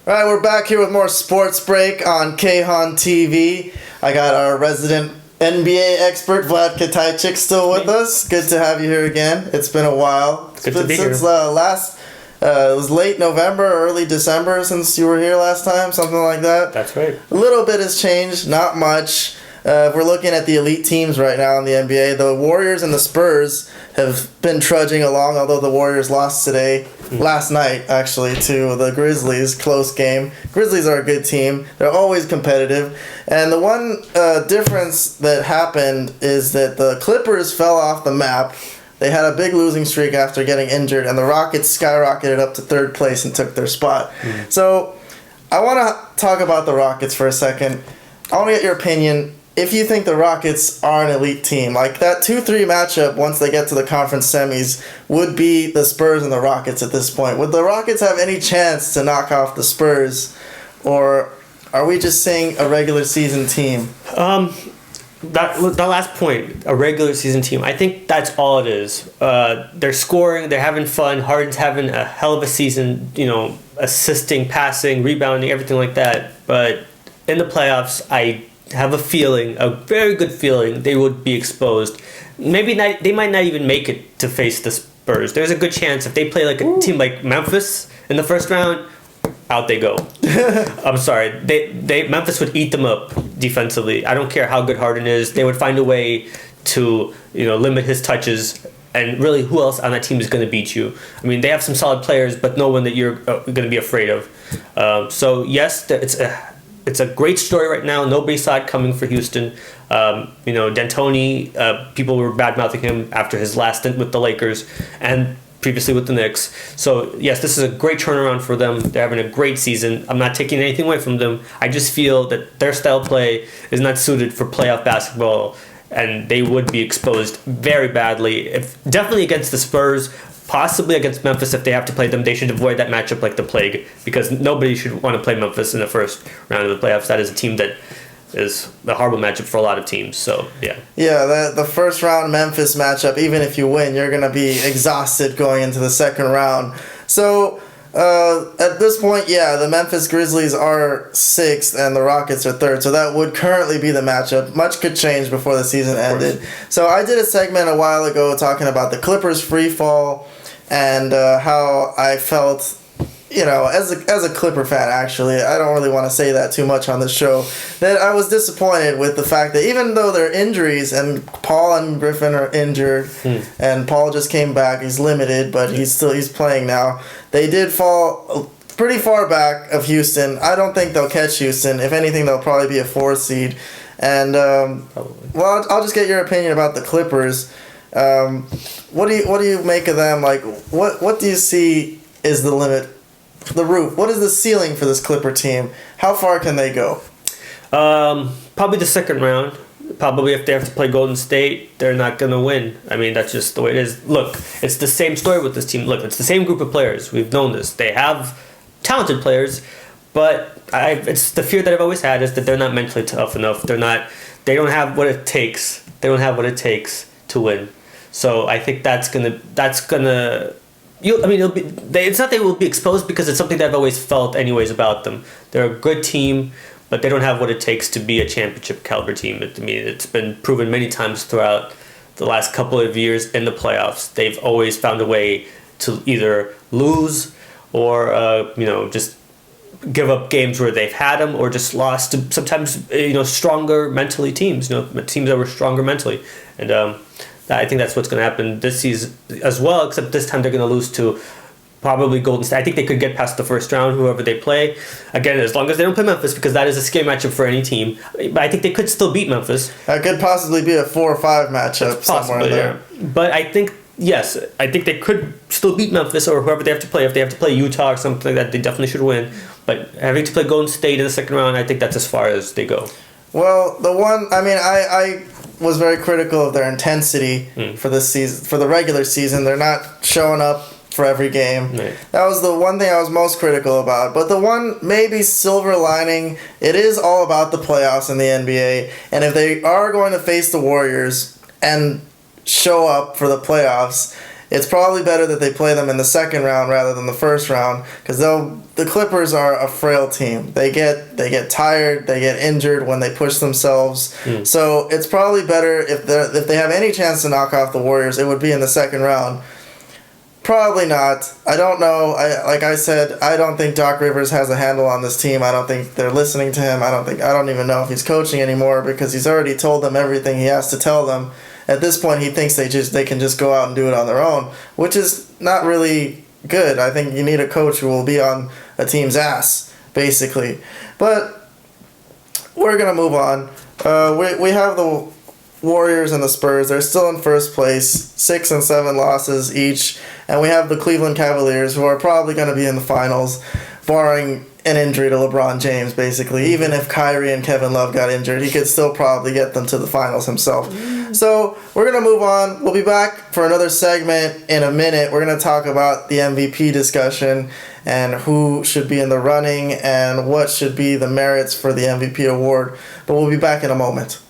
All right, we're back here with more Sports Break on Kayhan TV. I got our resident NBA expert, Vlad Kitaychik, still with us. Good to have you here again. It's been a while. Good to be since here. It was late November, early December since you were here last time, something like that. That's right. A little bit has changed, not much. We're looking at the elite teams right now in the NBA. The Warriors and the Spurs have been trudging along, although the Warriors lost last night, actually, to the Grizzlies. Close game. Grizzlies are a good team. They're always competitive. And the one difference that happened is that the Clippers fell off the map. They had a big losing streak after getting injured, and the Rockets skyrocketed up to third place and took their spot. So I want to talk about the Rockets for a second. I want to get your opinion. If you think the Rockets are an elite team, like that 2-3 matchup once they get to the conference semis would be the Spurs and the Rockets at this point. Would the Rockets have any chance to knock off the Spurs, or are we just saying a regular season team? That last point, a regular season team, I think that's all it is. They're scoring, they're having fun. Harden's having a hell of a season, assisting, passing, rebounding, everything like that. But in the playoffs, I have a feeling, a very good feeling, they would be exposed. Maybe not, they might not even make it to face the Spurs. There's a good chance if they play like a team like Memphis in the first round, out they go. I'm sorry. Memphis would eat them up defensively. I don't care how good Harden is. They would find a way to limit his touches. And really, who else on that team is going to beat you? I mean, they have some solid players, but no one that you're going to be afraid of. So yes, it's a great story right now. Nobody saw it coming for Houston. D'Antoni, people were bad-mouthing him after his last stint with the Lakers and previously with the Knicks. So, yes, this is a great turnaround for them. They're having a great season. I'm not taking anything away from them. I just feel that their style of play is not suited for playoff basketball, and they would be exposed very badly. Definitely against the Spurs, possibly against Memphis if they have to play them. They should avoid that matchup like the plague, because nobody should want to play Memphis in the first round of the playoffs. That is a team that is a horrible matchup for a lot of teams. So, yeah. Yeah, the first round Memphis matchup, even if you win, you're going to be exhausted going into the second round. So, at this point, the Memphis Grizzlies are 6th and the Rockets are 3rd. So that would currently be the matchup. Much could change before the season ended. So I did a segment a while ago talking about the Clippers free fall and how I felt, as a Clipper fan, actually, I don't really want to say that too much on the show, that I was disappointed with the fact that even though there are injuries, and Paul and Griffin are injured, and Paul just came back, he's limited, but he's playing now, they did fall pretty far back of Houston. I don't think they'll catch Houston. If anything, they'll probably be a 4th seed. And, I'll just get your opinion about the Clippers. What do you make of them? Like, what do you see is the limit? The roof. What is the ceiling for this Clipper team? How far can they go? Probably the second round. Probably if they have to play Golden State, they're not going to win. I mean, that's just the way it is. Look, it's the same story with this team. Look, it's the same group of players. We've known this. They have talented players, but it's the fear that I've always had is that they're not mentally tough enough. They don't have what it takes. They don't have what it takes to win. So I think that's gonna. It's not they will be exposed because it's something that I've always felt anyways about them. They're a good team, but they don't have what it takes to be a championship caliber team. It's been proven many times throughout the last couple of years in the playoffs. They've always found a way to either lose or just give up games where they've had them, or just lost to sometimes stronger mentally teams. Teams that were stronger mentally, and I think that's what's going to happen this season as well, except this time they're going to lose to probably Golden State. I think they could get past the first round, whoever they play. Again, as long as they don't play Memphis, because that is a scary matchup for any team. But I think they could still beat Memphis. That could possibly be a 4 or 5 matchup somewhere in there. Yeah. But I think, yes, I think they could still beat Memphis or whoever they have to play. If they have to play Utah or something like that, they definitely should win. But having to play Golden State in the second round, I think that's as far as they go. Well, I was very critical of their intensity for this season, for the regular season. They're not showing up for every game. Right. That was the one thing I was most critical about. But the one maybe silver lining, it is all about the playoffs in the NBA. And if they are going to face the Warriors and show up for the playoffs, it's probably better that they play them in the second round rather than the first round, because the Clippers are a frail team. They get tired, they get injured when they push themselves. So it's probably better if they have any chance to knock off the Warriors, it would be in the second round. Probably not. I don't know. Like I said, I don't think Doc Rivers has a handle on this team. I don't think they're listening to him. I don't even know if he's coaching anymore, because he's already told them everything he has to tell them. At this point, he thinks they can just go out and do it on their own, which is not really good. I think you need a coach who will be on a team's ass, basically. But we're gonna move on. We have the Warriors and the Spurs. They're still in first place, 6 and 7 losses each, and we have the Cleveland Cavaliers, who are probably going to be in the finals, barring an injury to LeBron James, basically. Even if Kyrie and Kevin Love got injured, he could still probably get them to the finals himself. So we're going to move on. We'll be back for another segment in a minute. We're going to talk about the MVP discussion and who should be in the running and what should be the merits for the MVP award. But we'll be back in a moment.